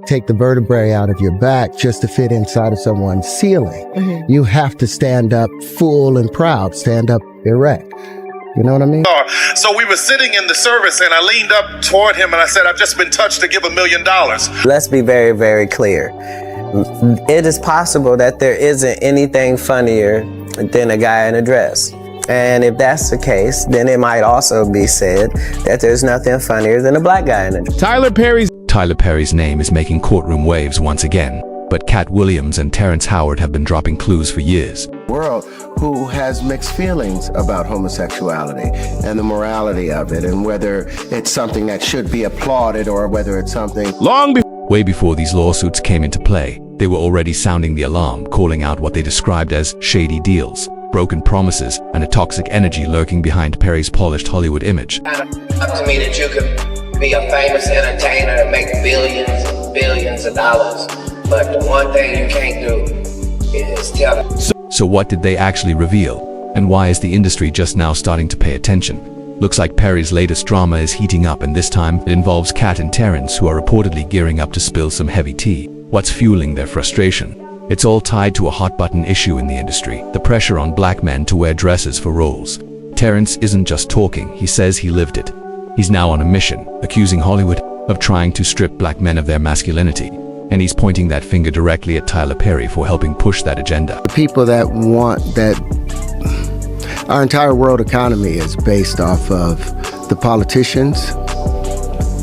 take the vertebrae out of your back just to fit inside of someone's ceiling. You have to stand up full and proud, stand up erect. You know what I mean? So we were sitting in the service and I leaned up toward him and I said, I've just been touched to give $1 million. Let's be very, very clear. It is possible that there isn't anything funnier than a guy in a dress. And if that's the case, then it might also be said that there's nothing funnier than a black guy in a dress. Tyler Perry's name is making courtroom waves once again, but Katt Williams and Terrence Howard have been dropping clues for years. World who has mixed feelings about homosexuality and the morality of it, and whether it's something that should be applauded or whether it's something Way before these lawsuits came into play, they were already sounding the alarm, calling out what they described as shady deals, broken promises, and a toxic energy lurking behind Perry's polished Hollywood image. Up to me that you could be a famous entertainer and make billions and billions of dollars, but the one thing you can't do is tell. So what did they actually reveal? And why is the industry just now starting to pay attention? Looks like Perry's latest drama is heating up, and this time it involves Katt and Terrence, who are reportedly gearing up to spill some heavy tea. What's fueling their frustration? It's all tied to a hot-button issue in the industry, the pressure on black men to wear dresses for roles. Terrence isn't just talking, he says he lived it. He's now on a mission, accusing Hollywood of trying to strip black men of their masculinity. And he's pointing that finger directly at Tyler Perry for helping push that agenda. the people that want that. Our entire world economy is based off of the politicians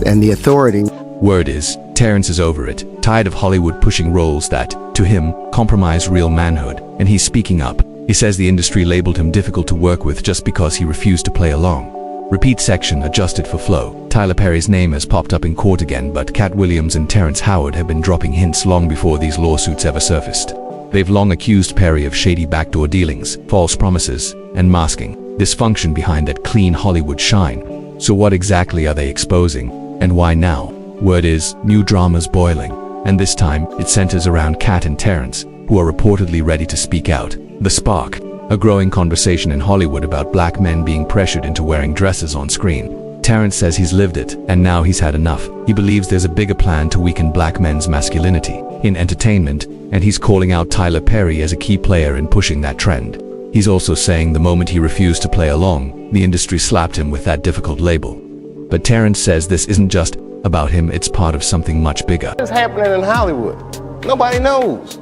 and the authority. Word is, Terrence is over it, tired of Hollywood pushing roles that, to him, compromise real manhood, and he's speaking up. He says the industry labeled him difficult to work with just because he refused to play along. Repeat section adjusted for flow. Tyler Perry's name has popped up in court again, but Katt Williams and Terrence Howard have been dropping hints long before these lawsuits ever surfaced. They've long accused Perry of shady backdoor dealings, false promises, and masking dysfunction behind that clean Hollywood shine. So what exactly are they exposing, and why now? Word is, new drama's boiling, and this time it centers around Katt and Terrence, who are reportedly ready to speak out. The spark, a growing conversation in Hollywood about black men being pressured into wearing dresses on screen. Terrence says he's lived it, and now he's had enough. He believes there's a bigger plan to weaken black men's masculinity in entertainment, and he's calling out Tyler Perry as a key player in pushing that trend. He's also saying the moment he refused to play along, the industry slapped him with that difficult label. But Terrence says this isn't just about him, it's part of something much bigger. What's happening in Hollywood? Nobody knows.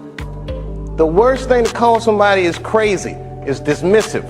The worst thing to call somebody is crazy, is dismissive.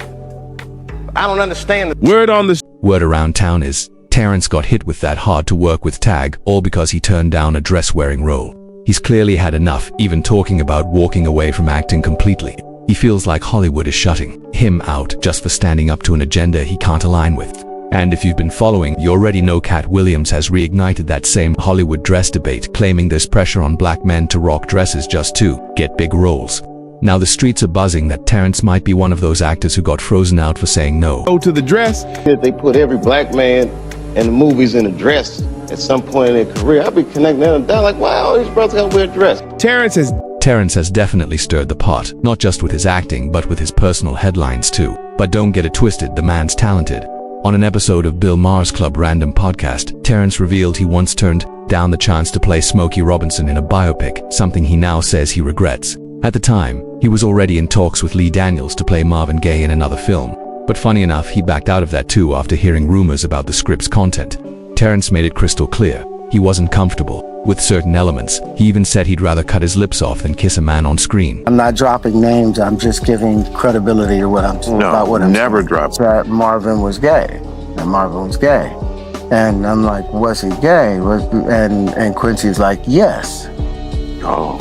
I don't understand. Word around town is, Terrence got hit with that hard to work with tag, all because he turned down a dress-wearing role. He's clearly had enough, even talking about walking away from acting completely. He feels like Hollywood is shutting him out just for standing up to an agenda he can't align with. And if you've been following, you already know Katt Williams has reignited that same Hollywood dress debate, claiming there's pressure on black men to rock dresses just to get big roles. Now the streets are buzzing that Terrence might be one of those actors who got frozen out for saying no. To the dress. If they put every black man in the movies in a dress at some point in their career, I'll be connecting them down like, wow, these brothers gotta wear a dress. Terrence has definitely stirred the pot, not just with his acting, but with his personal headlines too. But don't get it twisted, the man's talented. On an episode of Bill Maher's Club Random podcast, Terrence revealed he once turned down the chance to play Smokey Robinson in a biopic, something he now says he regrets. At the time, he was already in talks with Lee Daniels to play Marvin Gaye in another film. But funny enough, he backed out of that too after hearing rumors about the script's content. Terrence made it crystal clear he wasn't comfortable with certain elements. He even said he'd rather cut his lips off than kiss a man on screen. I'm not dropping names, I'm just giving credibility to what I'm saying. About what I'm never saying. drop. That Marvin was gay. And Marvin was gay. And I'm like, was he gay? And Quincy's like, yes. Oh.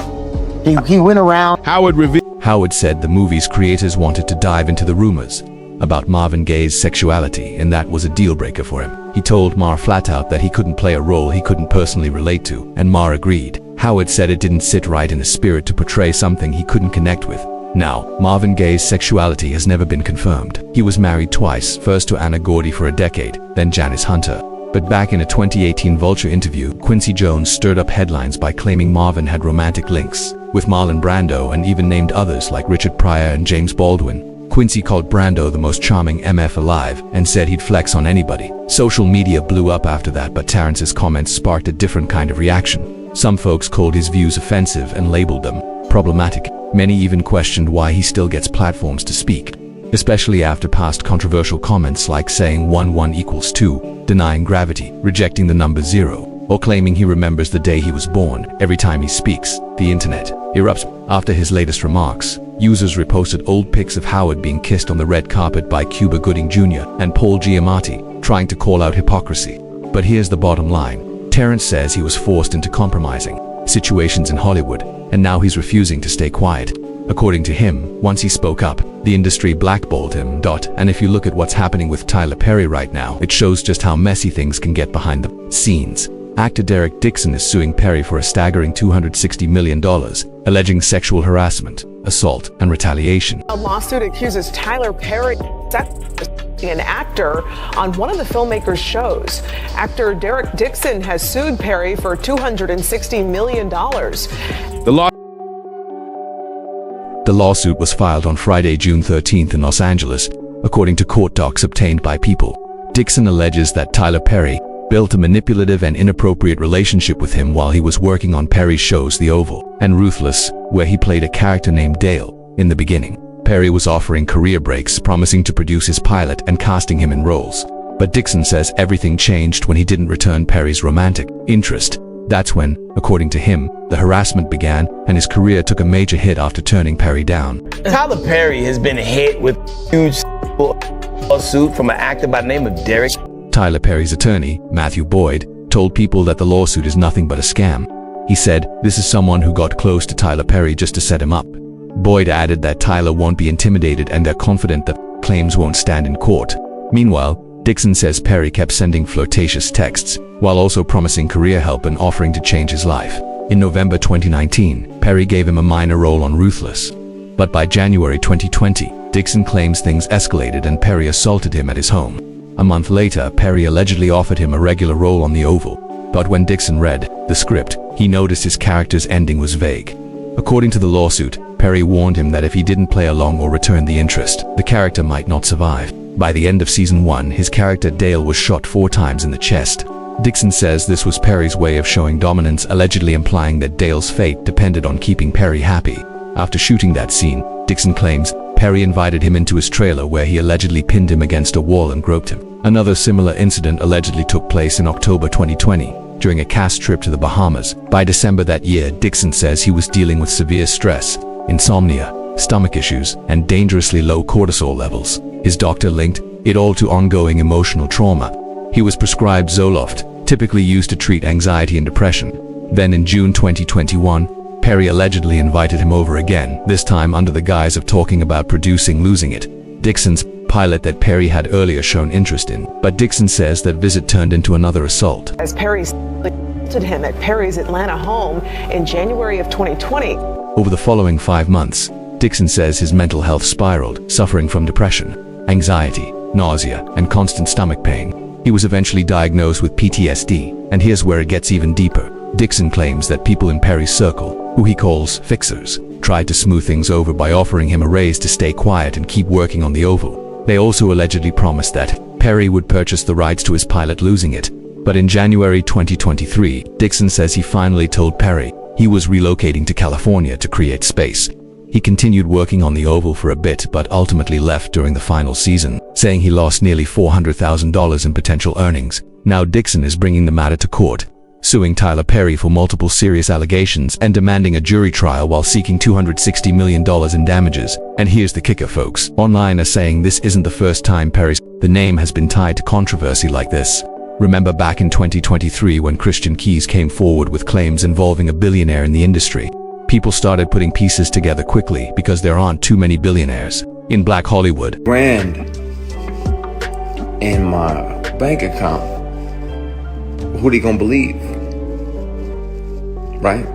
He went around. Howard said the movie's creators wanted to dive into the rumors about Marvin Gaye's sexuality, and that was a deal breaker for him. He told Maher flat out that he couldn't play a role he couldn't personally relate to, and Maher agreed. Howard said it didn't sit right in his spirit to portray something he couldn't connect with. Now, Marvin Gaye's sexuality has never been confirmed. He was married twice, first to Anna Gordy for a decade, then Janice Hunter. But back in a 2018 Vulture interview, Quincy Jones stirred up headlines by claiming Marvin had romantic links with Marlon Brando and even named others like Richard Pryor and James Baldwin. Quincy called Brando the most charming MF alive and said he'd flex on anybody. Social media blew up after that, but Terrence's comments sparked a different kind of reaction. Some folks called his views offensive and labeled them problematic. Many even questioned why he still gets platforms to speak, especially after past controversial comments like saying 1 1 equals 2, denying gravity, rejecting the number 0, or claiming he remembers the day he was born. Every time he speaks, the internet erupts. After his latest remarks, users reposted old pics of Howard being kissed on the red carpet by Cuba Gooding Jr. and Paul Giamatti, trying to call out hypocrisy. But here's the bottom line. Terrence says he was forced into compromising situations in Hollywood, and now he's refusing to stay quiet. According to him, once he spoke up, the industry blackballed him. And if you look at what's happening with Tyler Perry right now, it shows just how messy things can get behind the scenes. Actor Dixon is suing Perry for a staggering $260 million, alleging sexual harassment, assault, and retaliation. A lawsuit accuses Tyler Perry of an actor on one of the filmmaker's shows. Actor Dixon has sued Perry for $260 million. The lawsuit was filed on Friday, June 13th in Los Angeles, according to court docs obtained by People. Dixon alleges that Tyler Perry built a manipulative and inappropriate relationship with him while he was working on Perry's shows The Oval and Ruthless, where he played a character named Dale. In the beginning, Perry was offering career breaks, promising to produce his pilot and casting him in roles. But Dixon says everything changed when he didn't return Perry's romantic interest. That's when, according to him, the harassment began and his career took a major hit after turning Perry down. Tyler Perry has been hit with a huge lawsuit from an actor by the name of Derek. Tyler Perry's attorney, Matthew Boyd, told People that the lawsuit is nothing but a scam. He said, "This is someone who got close to Tyler Perry just to set him up." Boyd added that Tyler won't be intimidated and they're confident that claims won't stand in court. Meanwhile, Dixon says Perry kept sending flirtatious texts, while also promising career help and offering to change his life. In November 2019, Perry gave him a minor role on Ruthless. But by January 2020, Dixon claims things escalated and Perry assaulted him at his home. A month later, Perry allegedly offered him a regular role on The Oval. But when Dixon read the script, he noticed his character's ending was vague. According to the lawsuit, Perry warned him that if he didn't play along or return the interest, the character might not survive. By the end of season 1, his character Dale was shot 4 times in the chest. Dixon says this was Perry's way of showing dominance, allegedly implying that Dale's fate depended on keeping Perry happy. After shooting that scene, Dixon claims Perry invited him into his trailer where he allegedly pinned him against a wall and groped him. Another similar incident allegedly took place in October 2020, during a cast trip to the Bahamas. By December that year, Dixon says he was dealing with severe stress, insomnia, stomach issues, and dangerously low cortisol levels. His doctor linked it all to ongoing emotional trauma. He was prescribed Zoloft, typically used to treat anxiety and depression. Then in June 2021, Perry allegedly invited him over again, this time under the guise of talking about producing Losing It, Dixon's pilot that Perry had earlier shown interest in. But Dixon says that visit turned into another assault. As Perry assaulted him at Perry's Atlanta home in January of 2020. Over the following 5 months, Dixon says his mental health spiraled, suffering from depression, anxiety, nausea, and constant stomach pain. He was eventually diagnosed with PTSD, and here's where it gets even deeper. Dixon claims that people in Perry's circle, who he calls fixers, tried to smooth things over by offering him a raise to stay quiet and keep working on The Oval. They also allegedly promised that Perry would purchase the rights to his pilot Losing It. But in January 2023, Dixon says he finally told Perry he was relocating to California to create space. He continued working on The Oval for a bit, but ultimately left during the final season, saying he lost nearly $400,000 in potential earnings. Now Dixon is bringing the matter to court, suing Tyler Perry for multiple serious allegations and demanding a jury trial while seeking $260 million in damages. And here's the kicker, folks. Online are saying this isn't the first time the name has been tied to controversy like this. Remember back in 2023 when Christian Keys came forward with claims involving a billionaire in the industry. People started putting pieces together quickly because there aren't too many billionaires in Black Hollywood. Grand in my bank account. Who they gonna believe? Right?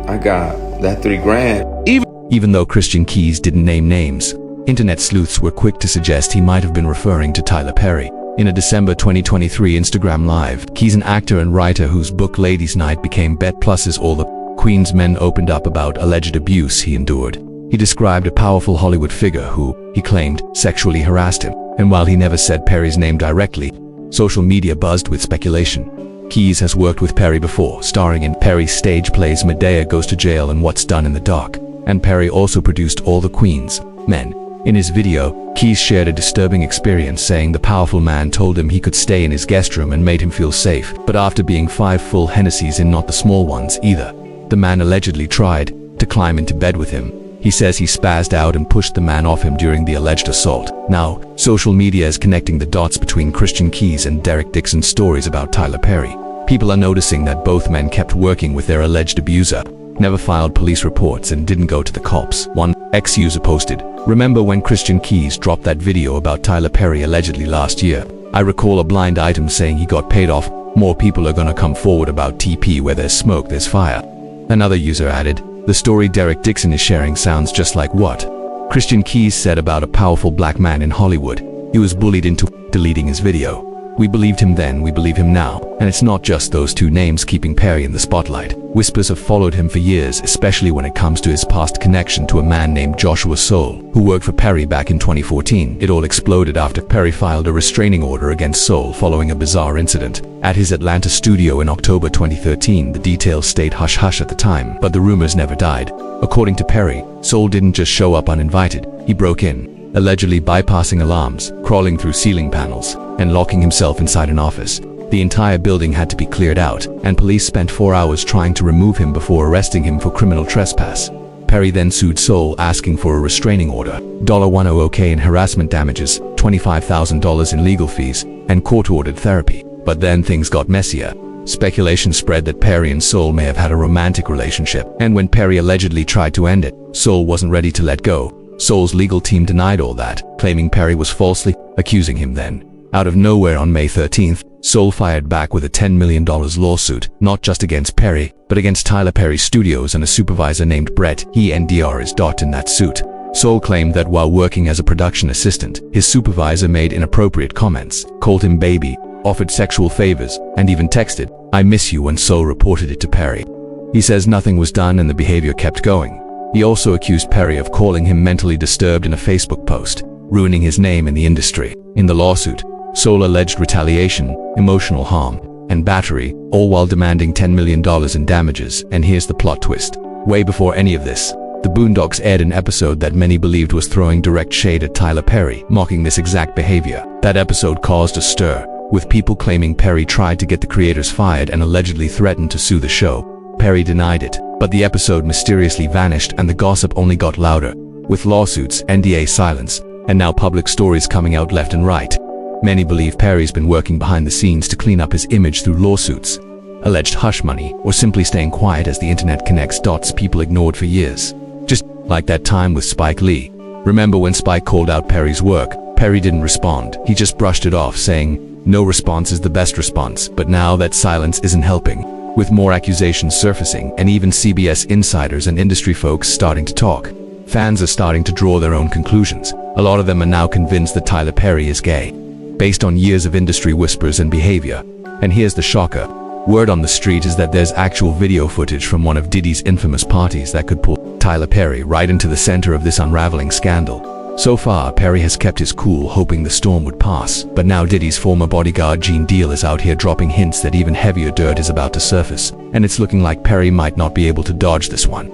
I got that $3,000. Even though Christian Keys didn't name names, internet sleuths were quick to suggest he might have been referring to Tyler Perry. In a December 2023 Instagram Live, Keys, an actor and writer whose book Ladies' Night became Bet Plus's All the Queen's Men, opened up about alleged abuse he endured. He described a powerful Hollywood figure who, he claimed, sexually harassed him. And while he never said Perry's name directly, social media buzzed with speculation. Keys has worked with Perry before, starring in Perry's stage plays Medea Goes to Jail and What's Done in the Dark. And Perry also produced All the Queen's Men. In his video, Keys shared a disturbing experience, saying the powerful man told him he could stay in his guest room and made him feel safe, but after being 5 full Hennessy's in, not the small ones either. The man allegedly tried to climb into bed with him. He says he spazzed out and pushed the man off him during the alleged assault. Now, social media is connecting the dots between Christian Keys and Derek Dixon's stories about Tyler Perry. People are noticing that both men kept working with their alleged abuser, never filed police reports, and didn't go to the cops. One ex-user posted, "Remember when Christian Keys dropped that video about Tyler Perry allegedly last year? I recall a blind item saying he got paid off. More people are gonna come forward about TP. Where there's smoke, there's fire." Another user added, "The story Derek Dixon is sharing sounds just like what Christian Keys said about a powerful black man in Hollywood. He was bullied into deleting his video. We believed him then, we believe him now. And it's not just those 2 names keeping Perry in the spotlight. Whispers have followed him for years, especially when it comes to his past connection to a man named Joshua Soule, who worked for Perry back in 2014. It all exploded after Perry filed a restraining order against Soule following a bizarre incident at his Atlanta studio in October 2013. The details stayed hush-hush at the time, but the rumors never died. According to Perry, Soule didn't just show up uninvited. He broke in, allegedly bypassing alarms, crawling through ceiling panels, and locking himself inside an office. The entire building had to be cleared out, and police spent 4 hours trying to remove him before arresting him for criminal trespass. Perry then sued Soule, asking for a restraining order, $100K in harassment damages, $25,000 in legal fees, and court-ordered therapy. But then things got messier. Speculation spread that Perry and Soule may have had a romantic relationship, and when Perry allegedly tried to end it, Soule wasn't ready to let go. Soule's legal team denied all that, claiming Perry was falsely accusing him then. Out of nowhere on May 13th, Soule fired back with a $10 million lawsuit, not just against Perry, but against Tyler Perry's studios and a supervisor named Brett. He and Dr. is dot in that suit. Soule claimed that while working as a production assistant, his supervisor made inappropriate comments, called him baby, offered sexual favors, and even texted, "I miss you," when Soule reported it to Perry. He says nothing was done and the behavior kept going. He also accused Perry of calling him mentally disturbed in a Facebook post, ruining his name in the industry. In the lawsuit, Soule alleged retaliation, emotional harm, and battery, all while demanding $10 million in damages. And here's the plot twist. Way before any of this, the Boondocks aired an episode that many believed was throwing direct shade at Tyler Perry, mocking this exact behavior. That episode caused a stir, with people claiming Perry tried to get the creators fired and allegedly threatened to sue the show. Perry denied it, but the episode mysteriously vanished and the gossip only got louder, with lawsuits, NDA silence, and now public stories coming out left and right. Many believe Perry's been working behind the scenes to clean up his image through lawsuits, alleged hush money, or simply staying quiet as the internet connects dots people ignored for years. Just like that time with Spike Lee. Remember when Spike called out Perry's work? Perry didn't respond. He just brushed it off, saying, "No response is the best response." But now that silence isn't helping, with more accusations surfacing and even CBS insiders and industry folks starting to talk. Fans are starting to draw their own conclusions. A lot of them are now convinced that Tyler Perry is gay, based on years of industry whispers and behavior. And here's the shocker. Word on the street is that there's actual video footage from one of Diddy's infamous parties that could pull Tyler Perry right into the center of this unraveling scandal. So far, Perry has kept his cool, hoping the storm would pass. But now Diddy's former bodyguard Gene Deal is out here dropping hints that even heavier dirt is about to surface. And it's looking like Perry might not be able to dodge this one.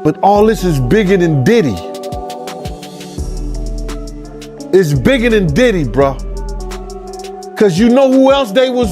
But all this is bigger than Diddy. It's bigger than Diddy, bro. Cause you know who else they was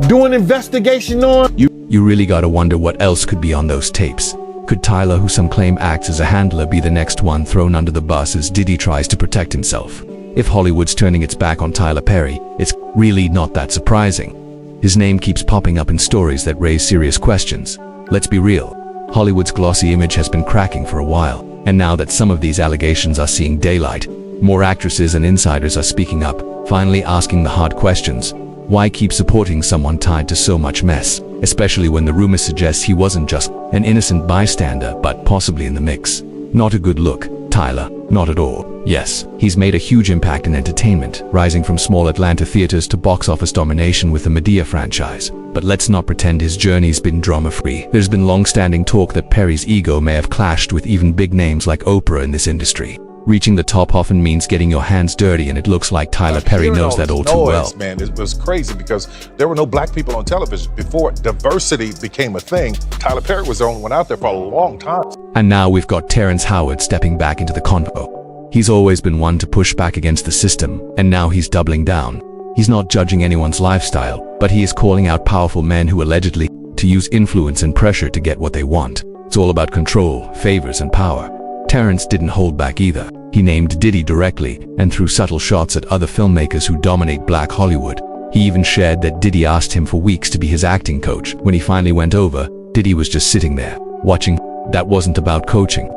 doing investigation on? You really gotta wonder what else could be on those tapes. Could Tyler, who some claim acts as a handler, be the next one thrown under the bus as Diddy tries to protect himself? If Hollywood's turning its back on Tyler Perry, it's really not that surprising. His name keeps popping up in stories that raise serious questions. Let's be real. Hollywood's glossy image has been cracking for a while, and now that some of these allegations are seeing daylight, more actresses and insiders are speaking up, finally asking the hard questions. Why keep supporting someone tied to so much mess, especially when the rumors suggest he wasn't just an innocent bystander, but possibly in the mix? Not a good look, Tyler, not at all. Yes, he's made a huge impact in entertainment, rising from small Atlanta theaters to box office domination with the Medea franchise. But let's not pretend his journey's been drama-free. There's been long-standing talk that Perry's ego may have clashed with even big names like Oprah in this industry. Reaching the top often means getting your hands dirty, and it looks like Tyler Perry knows that all too well. Man, it was crazy because there were no black people on television. Before diversity became a thing, Tyler Perry was the only one out there for a long time. And now we've got Terrence Howard stepping back into the convo. He's always been one to push back against the system, and now he's doubling down. He's not judging anyone's lifestyle, but he is calling out powerful men who allegedly to use influence and pressure to get what they want. It's all about control, favors, and power. Terrence didn't hold back either. He named Diddy directly and threw subtle shots at other filmmakers who dominate Black Hollywood. He even shared that Diddy asked him for weeks to be his acting coach. When he finally went over, Diddy was just sitting there, watching. That wasn't about coaching.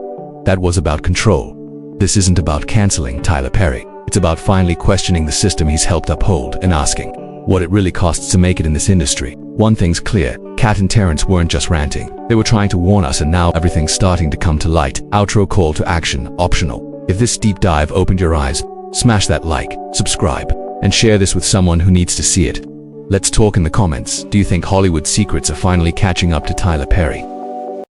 That was about control. This isn't about canceling Tyler Perry. It's about finally questioning the system he's helped uphold and asking what it really costs to make it in this industry. One thing's clear, Katt and Terrence weren't just ranting. They were trying to warn us, and now everything's starting to come to light. Outro call to action, optional. If this deep dive opened your eyes, smash that like, subscribe, and share this with someone who needs to see it. Let's talk in the comments. Do you think Hollywood secrets are finally catching up to Tyler Perry?